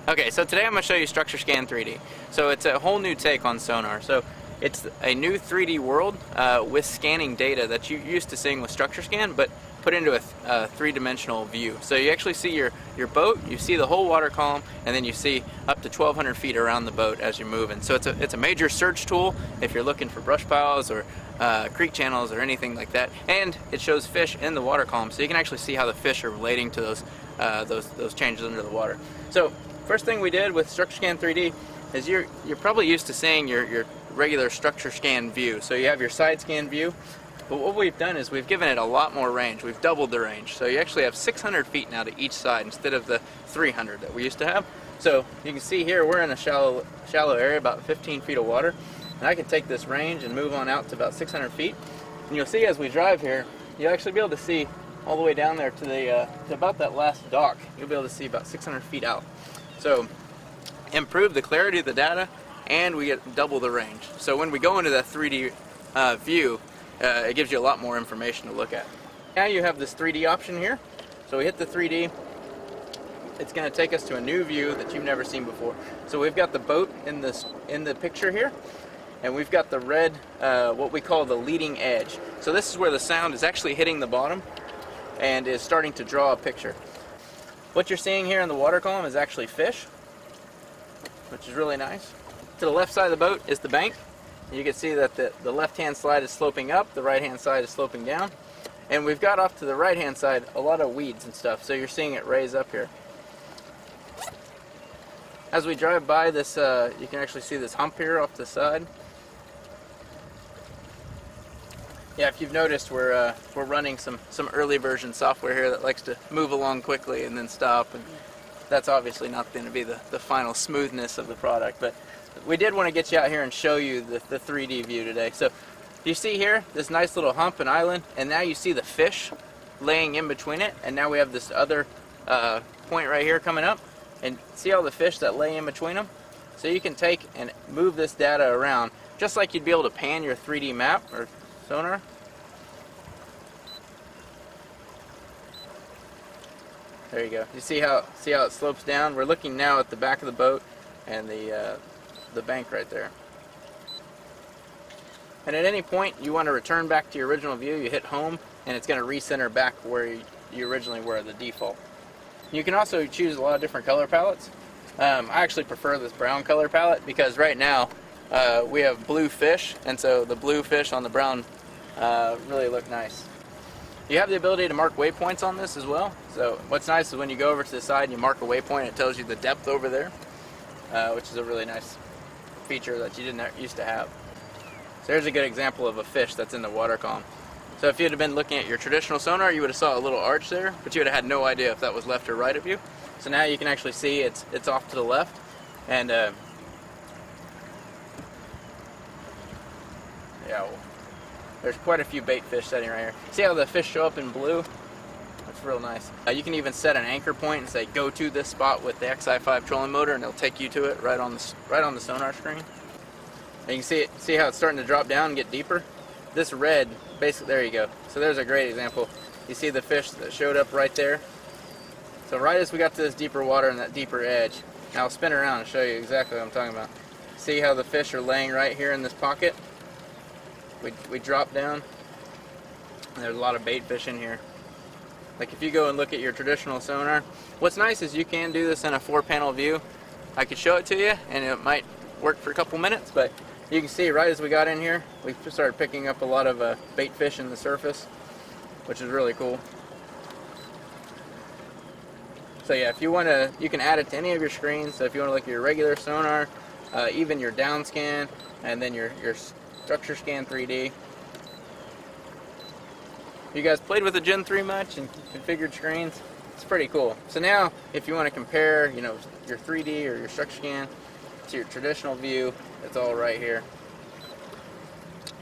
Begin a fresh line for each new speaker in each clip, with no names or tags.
Okay, so today I'm going to show you Structure Scan 3D. So it's a whole new take on sonar. So it's a new 3D world with scanning data that you used to seeing with Structure Scan, but put into a three-dimensional view. So you actually see your boat, you see the whole water column, and then you see up to 1,200 feet around the boat as you're moving. So it's a major search tool if you're looking for brush piles or creek channels or anything like that. And it shows fish in the water column, so you can actually see how the fish are relating to those changes under the water. So first thing we did with Structure Scan 3D is you're probably used to seeing your regular Structure Scan view. So you have your side scan view, but what we've done is we've given it a lot more range. We've doubled the range. So you actually have 600 feet now to each side instead of the 300 that we used to have. So you can see here we're in a shallow area, about 15 feet of water, and I can take this range and move on out to about 600 feet. And you'll see as we drive here, you'll actually be able to see all the way down there to about that last dock. You'll be able to see about 600 feet out. So improve the clarity of the data, and we get double the range. So when we go into that 3D view, it gives you a lot more information to look at. Now you have this 3D option here. So we hit the 3D. It's going to take us to a new view that you've never seen before. So we've got the boat in the picture here, and we've got the red, what we call the leading edge. So this is where the sound is actually hitting the bottom and is starting to draw a picture. What you're seeing here in the water column is actually fish, which is really nice. To the left side of the boat is the bank. You can see that the left-hand side is sloping up, the right-hand side is sloping down. And we've got off to the right-hand side a lot of weeds and stuff, so you're seeing it raise up here. As we drive by this, you can actually see this hump here off the side. Yeah, if you've noticed, we're running some early version software here that likes to move along quickly and then stop, and that's obviously not going to be the final smoothness of the product, but we did want to get you out here and show you the 3D view today. So you see here this nice little hump and island, and now you see the fish laying in between it, and now we have this other point right here coming up, and see all the fish that lay in between them? So you can take and move this data around just like you'd be able to pan your 3D map or sonar. There you go. You see how it slopes down? We're looking now at the back of the boat and the bank right there. And at any point you want to return back to your original view, you hit home, and it's going to recenter back where you originally were, the default. You can also choose a lot of different color palettes. I actually prefer this brown color palette because right now we have blue fish, and so the blue fish on the brown really look nice. You have the ability to mark waypoints on this as well. So what's nice is when you go over to the side and you mark a waypoint, it tells you the depth over there, which is a really nice feature that you didn't used to have. So here's a good example of a fish that's in the water column. So if you'd have been looking at your traditional sonar, you would have saw a little arch there, but you would have had no idea if that was left or right of you. So now you can actually see it's off to the left, and yeah, there's quite a few bait fish sitting right here. See how the fish show up in blue? That's real nice. You can even set an anchor point and say go to this spot with the XI5 trolling motor, and it'll take you to it right on the sonar screen. And you can see how it's starting to drop down and get deeper. This red, basically, there you go. So there's a great example. You see the fish that showed up right there. So right as we got to this deeper water and that deeper edge, now I'll spin around and show you exactly what I'm talking about. See how the fish are laying right here in this pocket? We drop down, and there's a lot of bait fish in here. Like if you go and look at your traditional sonar, what's nice is you can do this in a 4-panel view. I could show it to you, and it might work for a couple minutes, but you can see right as we got in here, we started picking up a lot of bait fish in the surface, which is really cool. So yeah, if you want to, you can add it to any of your screens. So if you want to look at your regular sonar, even your down scan, and then your Structure Scan 3D. You guys played with the Gen 3 much and configured screens? It's pretty cool. So now, if you want to compare, your 3D or your Structure Scan to your traditional view, it's all right here.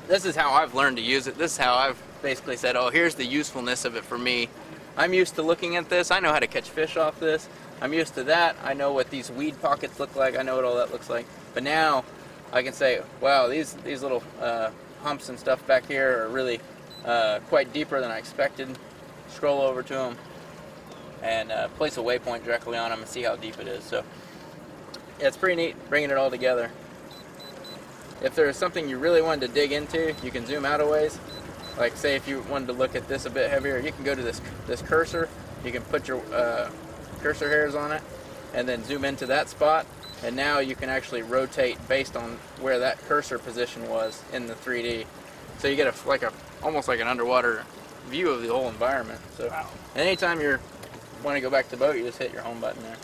This is how I've learned to use it. This is how I've basically said, oh, here's the usefulness of it for me. I'm used to looking at this. I know how to catch fish off this. I'm used to that. I know what these weed pockets look like. I know what all that looks like. But now I can say, wow, these little humps and stuff back here are really quite deeper than I expected. Scroll over to them and place a waypoint directly on them and see how deep it is. So Yeah, it's pretty neat bringing it all together. If there's something you really wanted to dig into, you can zoom out a ways. Like say if you wanted to look at this a bit heavier, you can go to this cursor. You can put your cursor hairs on it and then zoom into that spot. And now you can actually rotate based on where that cursor position was in the 3D. So you get almost like an underwater view of the whole environment. So anytime you want to go back to the boat, you just hit your home button there.